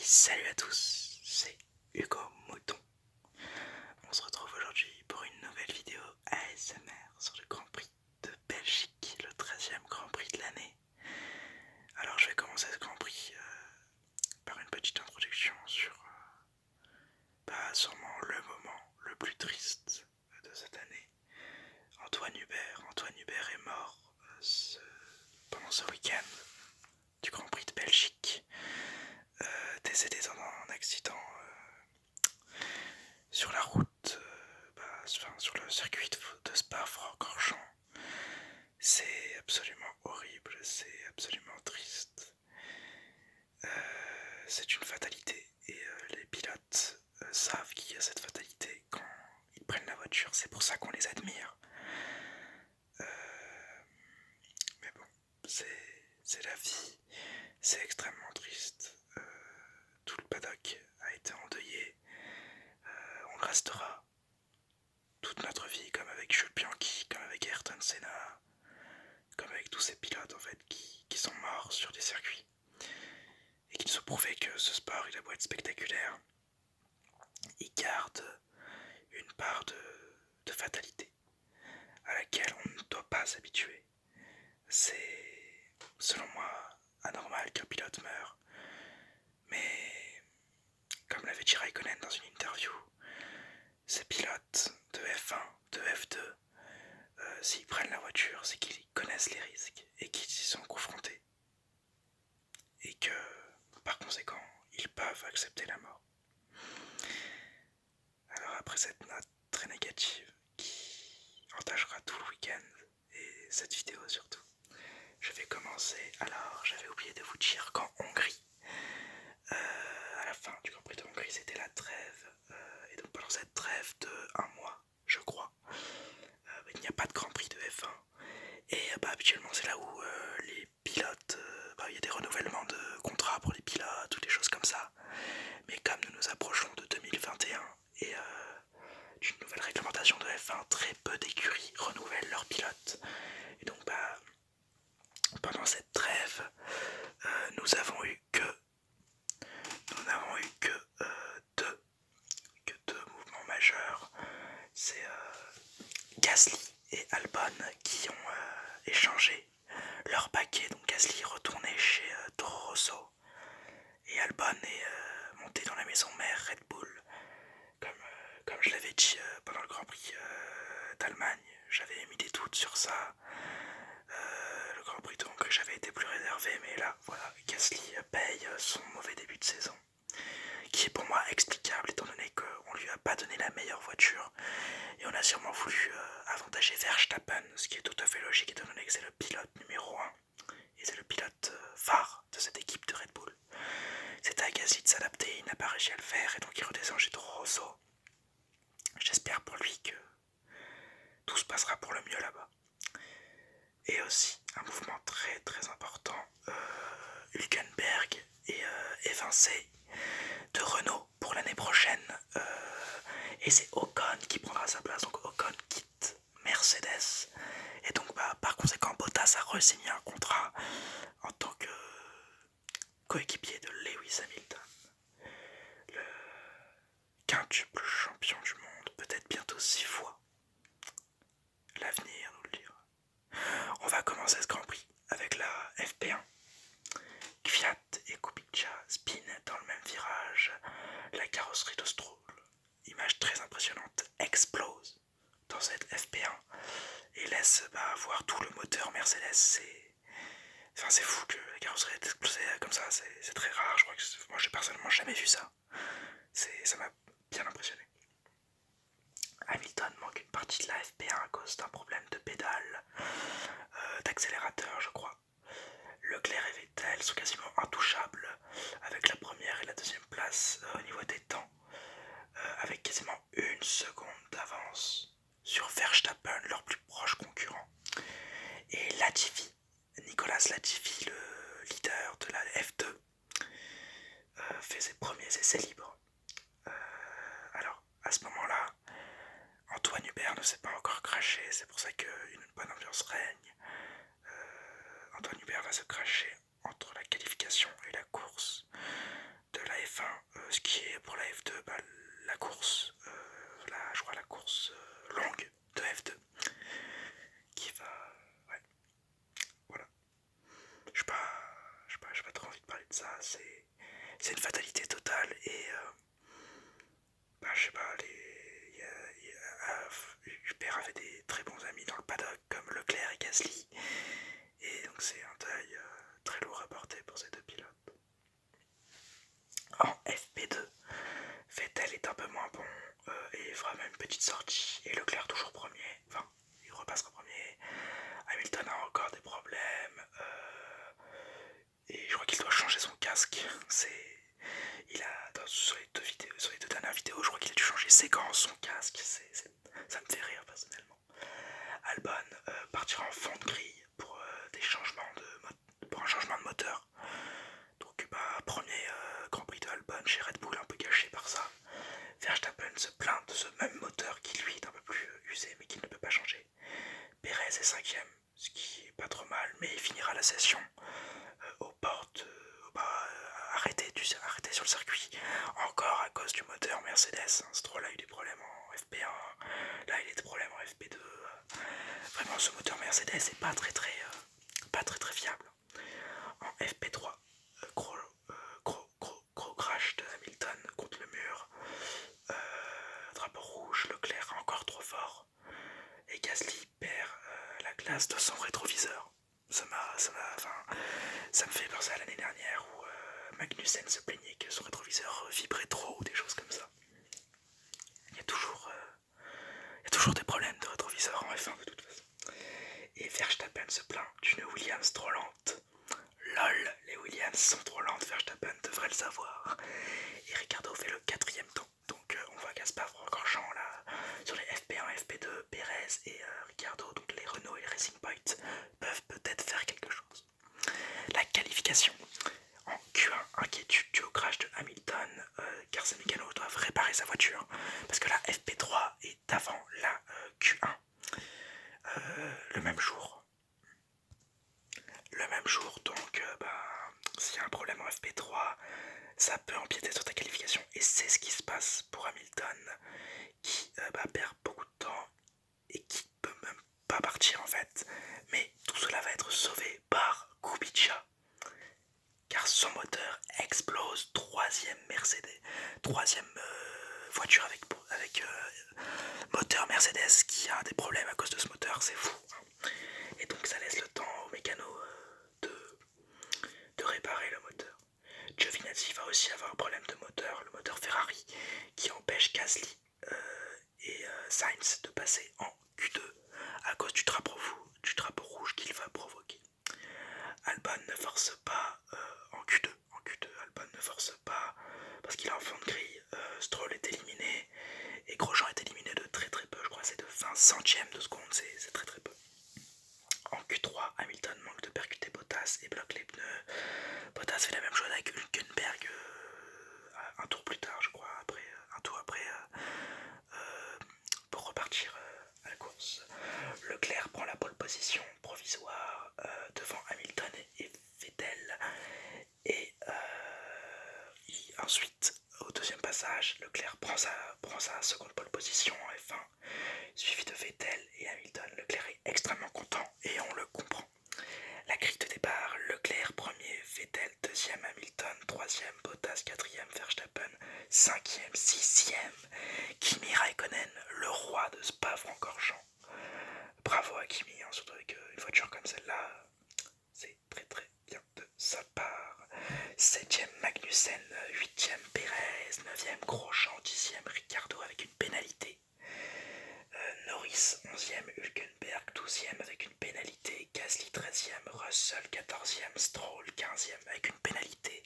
Salut à tous, c'est Hugo Mouton. On se retrouve aujourd'hui pour une nouvelle vidéo ASMR sur le Grand Prix de Belgique, le 13e Grand Prix de l'année. Alors je vais commencer ce Grand Prix par une petite introduction sur sûrement le moment le plus triste de cette année. Antoine Hubert est mort pendant ce week-end du Grand Prix de Belgique, décédé dans un accident sur la route, sur le circuit de Spa-Francorchamps. C'est absolument horrible, c'est absolument triste. C'est une fatalité et les pilotes savent qu'il y a cette fatalité quand ils prennent la voiture. C'est pour ça qu'on les admire. Mais bon, c'est la vie, c'est extrêmement triste. Tout le paddock a été endeuillé. On le restera toute notre vie, comme avec Jules Bianchi, comme avec Ayrton Senna, comme avec tous ces pilotes en fait qui sont morts sur des circuits et qui nous ont prouvé que ce sport, il a beau être spectaculaire, il garde une part de fatalité à laquelle on ne doit pas s'habituer. C'est, selon moi, anormal qu'un pilote meure, mais comme l'avait dit Raikkonen dans une interview, ces pilotes de F1, de F2, s'ils prennent la voiture, c'est qu'ils connaissent les risques et qu'ils y sont confrontés. Et que, par conséquent, ils peuvent accepter la mort. Alors après cette note très négative qui entachera tout le week-end et cette vidéo surtout, je vais commencer. Alors j'avais oublié de vous dire qu'en Hongrie, à la fin du Grand Prix de Hongrie, c'était la trêve. Et donc pendant cette trêve de 1 mois, je crois, il n'y a pas de Grand Prix de F1. Et habituellement c'est là où les pilotes, il y a des renouvellements de contrats pour les pilotes ou des choses comme ça. Mais comme nous nous approchons de 2021 et d'une nouvelle réglementation de F1, très peu d'écuries renouvellent leurs pilotes. Et donc pendant cette trêve, nous n'avons eu que deux mouvements majeurs. C'est Gasly et Albon qui ont échangé leur paquet. Donc Gasly est retourné chez Toro Rosso et Albon est monté dans la maison mère Red Bull. Comme je l'avais dit pendant le Grand Prix d'Allemagne, j'avais émis des doutes sur ça. Le Grand Prix de Hongrie, j'avais été plus réservé, mais là, voilà, Gasly paye son mauvais début de saison, qui est pour moi explicable étant donné qu'on lui a pas donné la meilleure voiture et on a sûrement voulu avantager Verstappen, ce qui est tout à fait logique étant donné que c'est le pilote numéro 1 et c'est le pilote phare de cette équipe de Red Bull. C'était à Gasly de s'adapter, il n'a pas réussi à le faire et donc il redescend chez Toro Rosso. J'espère pour lui que tout se passera pour le mieux là-bas. Et aussi un mouvement très très important, Hülkenberg est évincé de Renault pour l'année prochaine et c'est Ocon qui prendra sa place. Donc Ocon quitte Mercedes et donc par conséquent Bottas a re-signé un contrat en tant que coéquipier de Lewis Hamilton, le quintuple champion du monde, peut-être bientôt 6 fois. L'avenir nous le dira. On va commencer ce Grand Prix avec la FP1. Kvyat et Kubica spinent dans le même virage. La carrosserie de Stroll, image très impressionnante, explose dans cette FP1 et laisse voir tout le moteur Mercedes. C'est fou que la carrosserie ait explosé comme ça, c'est très rare. Je crois que moi j'ai personnellement jamais vu ça. Ça m'a bien impressionné. Hamilton manque une partie de la FP1 à cause d'un problème de pédale, d'accélérateur je crois. Leclerc et Vettel sont quasiment intouchables avec la première et la deuxième place au niveau des temps, avec quasiment 1 seconde d'avance sur Verstappen, leur plus proche concurrent. Et Latifi, Nicolas Latifi, le leader de la F2, fait ses premiers essais libres. Alors à ce moment-là, Antoine Hubert ne s'est pas encore craché, c'est pour ça qu'une bonne ambiance règne. Antoine Hubert va se cracher entre la qualification et la course de la F1 ça c'est une fatalité totale. Et je sais pas, Hubert avait des très bons amis dans le paddock comme Leclerc et Gasly, et donc c'est un deuil très lourd à porter pour ces deux pilotes. En FP2, Vettel est un peu moins bon et fera même une petite sortie, et Leclerc toujours premier, enfin il repassera premier. Hamilton a encore des problèmes et je crois qu'il doit changer son casque. Sur les deux dernières vidéos, je crois qu'il a dû changer séquence son casque. Ça me fait rire personnellement. Albon partira en fond de grille pour pour un changement de moteur. Donc premier Grand Prix de Albon chez Red Bull, un peu gâché par ça. Verstappen se plaint de ce même moteur qui lui est un peu plus usé mais qui ne peut pas changer. Perez est 5ème, ce qui est pas trop mal, mais il finira la session aux portes arrêté sur le circuit, encore à cause du moteur Mercedes. Stroll a eu des problèmes en FP1, là il a des problèmes en FP2. Vraiment, ce moteur Mercedes est pas très fiable. En FP3, gros crash de Hamilton contre le mur. Drapeau rouge, Leclerc encore trop fort. Et Gasly perd la glace de son rétroviseur. Ça me fait penser à l'année dernière où Magnussen se plaignait que son rétroviseur vibrait trop ou des choses comme ça. Il y a toujours des problèmes de rétroviseur en F1 de toute façon. Et Verstappen se plaint d'une Williams trop lente. LOL, les Williams sont trop lentes, Verstappen devrait le savoir. Et Ricardo fait le 4ème temps. Donc on voit Gaspard Francorchamps là sur les FP1, FP2, Perez et Ricardo, donc les Renault et les Racing Point peuvent peut-être faire quelque chose. La qualification en Q1, inquiétude due au crash de Hamilton, car ses mécanos doivent réparer sa voiture parce que la FP3 est avant la Q1 le même jour. Donc s'il y a un problème en FP3, ça peut empiéter sur ta qualification, et c'est ce qui se passe pour Hamilton qui perd beaucoup de temps et qui peut même pas partir en fait. Mais tout cela va être sauvé par Kubica car son moteur explose. 3ème Mercedes, 3ème voiture avec moteur Mercedes qui a des problèmes à cause de ce moteur, c'est fou. Et donc ça laisse le temps aux mécanos de réparer le moteur. Giovinazzi va aussi avoir un problème de moteur, le moteur Ferrari, qui empêche Gasly et Sainz de passer en Q2 à cause du drapeau rouge qu'il va provoquer. Albon ne force pas en Q2. Albon ne force pas parce qu'il est en fond de grille. Stroll est éliminé et Grosjean est éliminé de très peu. Je crois que c'est de 20 centièmes de seconde, c'est très peu. En Q3, Hamilton manque de percuter Bottas et bloque les pneus. Bottas fait la même chose avec Hülkenberg un tour plus tard, je crois, un tour après, pour repartir à la course. Leclerc prend la pole position provisoire devant Hamilton et Vettel. Et ensuite, au deuxième passage, Leclerc prend sa seconde pole position en F1, suivi de Vettel et Hamilton. Leclerc est extrêmement content et on le comprend. La grille de départ, Leclerc premier, Vettel deuxième, Hamilton troisième, Bottas quatrième, Verstappen cinquième, sixième, Kimi Raikkonen, le roi de Spa-Francorchamps. Bravo à Kimi, surtout avec une voiture comme celle-là, c'est très bien de sa part. 7ème Magnussen, 8ème Perez, 9ème Grosjean, 10ème Ricardo avec une pénalité. Norris 11ème, Hülkenberg 12ème avec une pénalité, Gasly 13ème, Russell 14ème, Stroll 15ème avec une pénalité,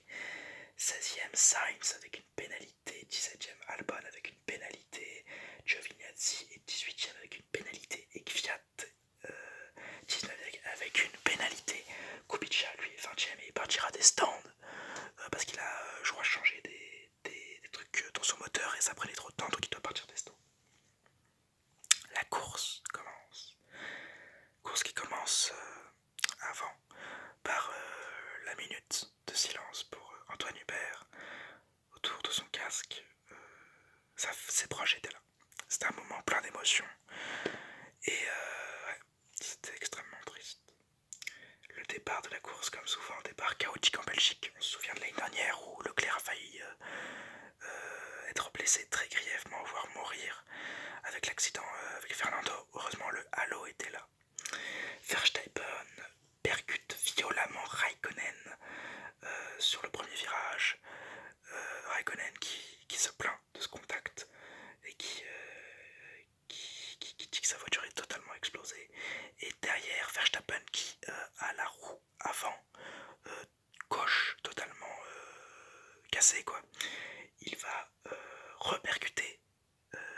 16ème Sainz avec une pénalité, 17ème Albon avec une pénalité, Giovinazzi est 18ème avec une pénalité et Kvyat 19ème avec une pénalité. Kubica lui est 20ème et il partira des stands parce qu'il a je crois changé des trucs dans son moteur et ça prenait trop de temps, donc il doit partir des stands. La course commence. Course qui commence avant par la minute de silence pour Antoine Hubert autour de son casque. Ses proches étaient là. C'était un moment plein d'émotions et ouais, c'était extrêmement triste. Le départ de la course, comme souvent, départ chaotique en Belgique. On se souvient de sur le premier virage, Raikkonen qui se plaint de ce contact et qui dit que sa voiture est totalement explosée. Et derrière, Verstappen qui a la roue avant gauche totalement cassée, quoi. Il va repercuter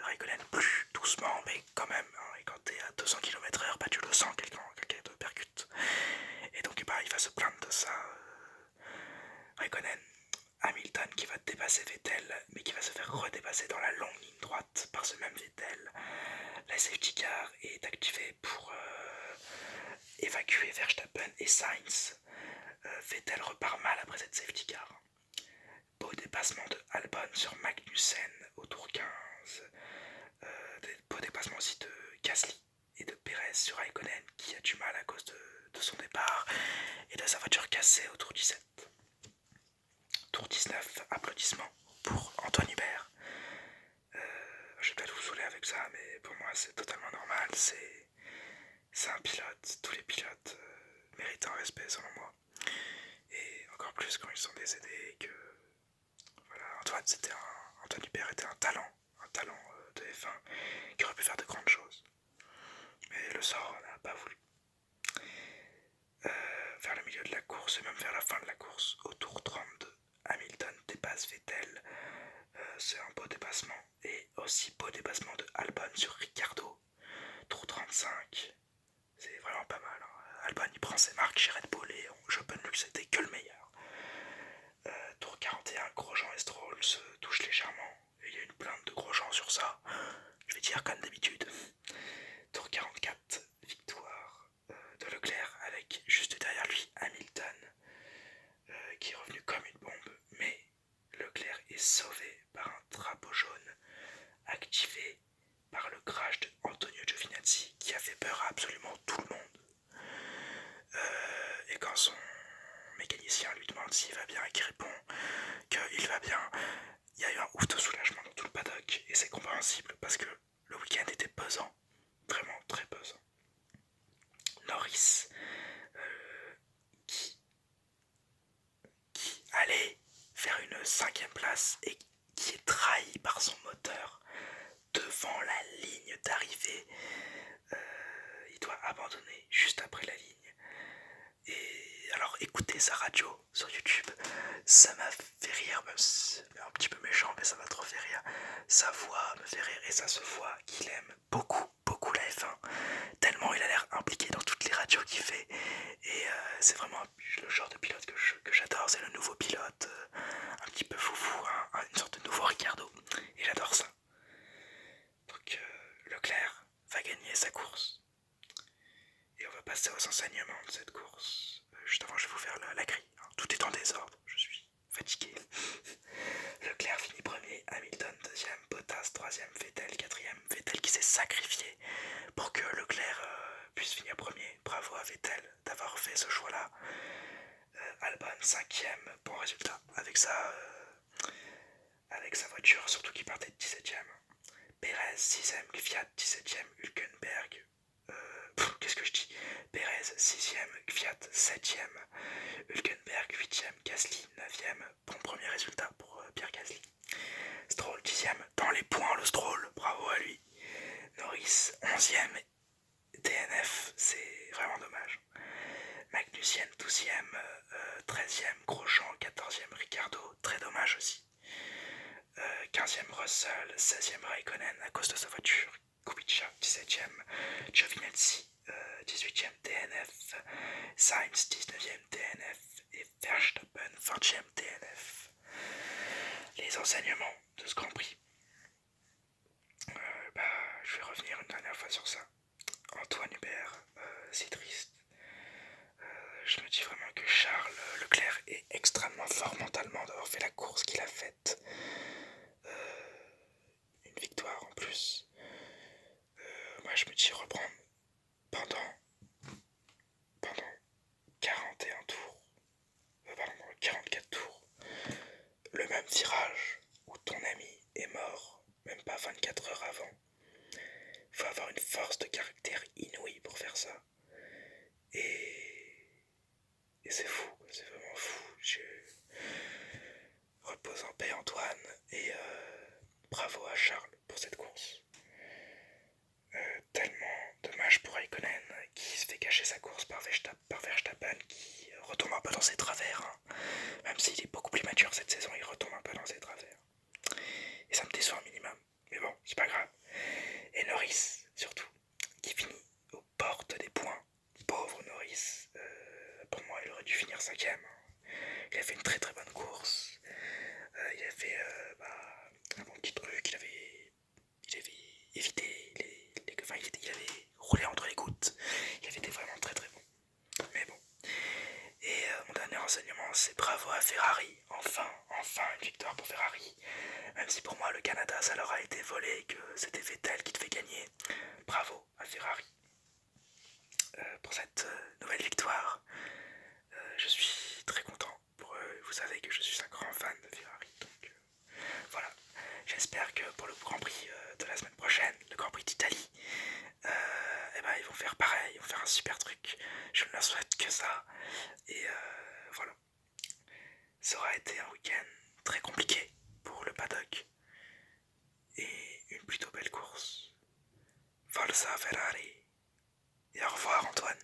Raikkonen plus doucement, mais quand même, hein, et quand t'es à 200 km/h, bah, tu le sens, quelqu'un te percute. Et donc bah, il va se plaindre de ça. Raikkonen, Hamilton qui va dépasser Vettel, mais qui va se faire redépasser dans la longue ligne droite par ce même Vettel. La safety car est activée pour évacuer Verstappen et Sainz. Vettel repart mal après cette safety car. Beau dépassement de Albon sur Magnussen au tour 15. Beau dépassement aussi de Gasly et de Perez sur Raikkonen qui a du mal à cause de son départ et de sa voiture cassée au tour 17. Tour 19, applaudissements pour Antoine Hubert. Je vais peut-être vous saouler avec ça, mais pour moi c'est totalement normal. C'est un pilote, tous les pilotes méritent un respect selon moi. Et encore plus quand ils sont décédés, que voilà, Antoine Hubert était un talent de F1 qui aurait pu faire de grandes choses. Mais le sort n'a pas voulu. Vers le milieu de la course et même vers la fin de la course, au tour 32, Hamilton dépasse Vettel. C'est un beau dépassement. Et aussi beau dépassement de Albon sur Ricciardo. Tour 35. C'est vraiment pas mal. Hein. Albon il prend ses marques chez Red Bull et je peux ne lui céder que le meilleur. Tour 41, Grosjean et Stroll se touchent légèrement. Et il y a une plainte de Grosjean sur ça. Je vais dire comme d'habitude. Tour 44, victoire de Leclerc avec juste derrière lui Hamilton qui est revenu comme une bombe. Mais Leclerc est sauvé par un drapeau jaune activé par le crash de Antonio Giovinazzi qui a fait peur à absolument tout le monde. Et quand son mécanicien lui demande s'il va bien et qu'il répond qu'il va bien, il y a eu un ouf de soulagement dans tout le paddock et c'est compréhensible parce que le week-end était pesant, vraiment très pesant. Norris qui allait faire une 5ème place et qui est trahi par son moteur devant la ligne d'arrivée. Il doit abandonner juste après la ligne. Et alors écoutez sa radio sur YouTube, ça m'a fait rire, même si c'est un petit peu méchant, mais ça m'a trop fait rire. Sa voix me fait rire et ça se voit qu'il aime beaucoup la F1, tellement il a l'air impliqué dans toutes les radios qu'il fait. Et c'est vraiment le genre de pilote que j'adore, c'est le nouveau pilote, un petit peu foufou, hein, une sorte de nouveau Ricciardo, et j'adore ça. Donc Leclerc va gagner sa course. Et on va passer aux enseignements de cette course. Juste avant, je vais vous faire la grille. Hein. Tout est en désordre, je suis fatigué. Leclerc finit premier, Hamilton deuxième, Bottas troisième, Vettel quatrième. Vettel qui s'est sacrifié pour que Leclerc puisse finir premier. Bravo à Vettel d'avoir fait ce choix-là. Albon cinquième, bon résultat avec sa voiture, surtout qui partait de 17ème. Perez 6ème, Kvyat 17ème, Hülkenberg. Qu'est-ce que je dis? Perez 6ème, Kvyat 7ème, Hülkenberg 8ème, Gasly 9ème. Bon premier résultat pour Pierre Gasly. Stroll 10ème, dans les points le Stroll, bravo à lui. Norris 11ème, DNF, c'est vraiment dommage. Magnussen 12ème, 13ème, Grosjean 14ème, Ricciardo, très dommage aussi. 15ème Russell, 16ème Raikkonen à cause de sa voiture, Kubica 17ème, Giovinazzi 18ème DNF, Sainz 19ème DNF et Verstappen 20ème DNF. Les enseignements de ce Grand Prix. Je vais revenir une dernière fois sur ça. Antoine Hubert, c'est triste. Je me dis vraiment que Charles Leclerc est extrêmement fort mentalement d'avoir fait la course qu'il a faite. Une victoire en plus. Moi je me dis reprendre pendant 41 tours, 44 tours, le même virage où ton ami est mort, même pas 24 heures avant. Il faut avoir une force de caractère inouïe pour faire ça. Et c'est fou, c'est vraiment fou. paix Antoine, et bravo à Charles pour cette course. Tellement dommage pour Raikkonen qui se fait cacher sa course par Verstappen qui retombe un peu dans ses travers. Hein. Même s'il est beaucoup plus mature cette saison, il retombe un peu dans ses travers. Et ça me déçoit un minimum. Mais bon, c'est pas grave. Et Norris, surtout, qui finit aux portes des points. Pauvre Norris. Pour moi, il aurait dû finir 5ème. Il a fait une très très bonne course. Il a fait un bon petit truc. Il avait évité enfin, il avait roulé entre les gouttes. Il avait été vraiment très très bon. Mais bon. Et mon dernier renseignement, c'est bravo à Ferrari. Enfin une victoire pour Ferrari. Même si pour moi le Canada ça leur a été volé, que c'était Vettel qui devait gagner. Bravo à Ferrari pour cette nouvelle victoire. Je suis très content pour eux. Vous savez que je suis un grand fan de Ferrari. Donc voilà. J'espère que pour le Grand Prix de la semaine prochaine, le Grand Prix d'Italie, ils vont faire pareil, ils vont faire un super truc. Je ne leur souhaite que ça. Et voilà. Ça aura été un week-end très compliqué pour le paddock. Et une plutôt belle course. Forza Ferrari. Et au revoir Antoine.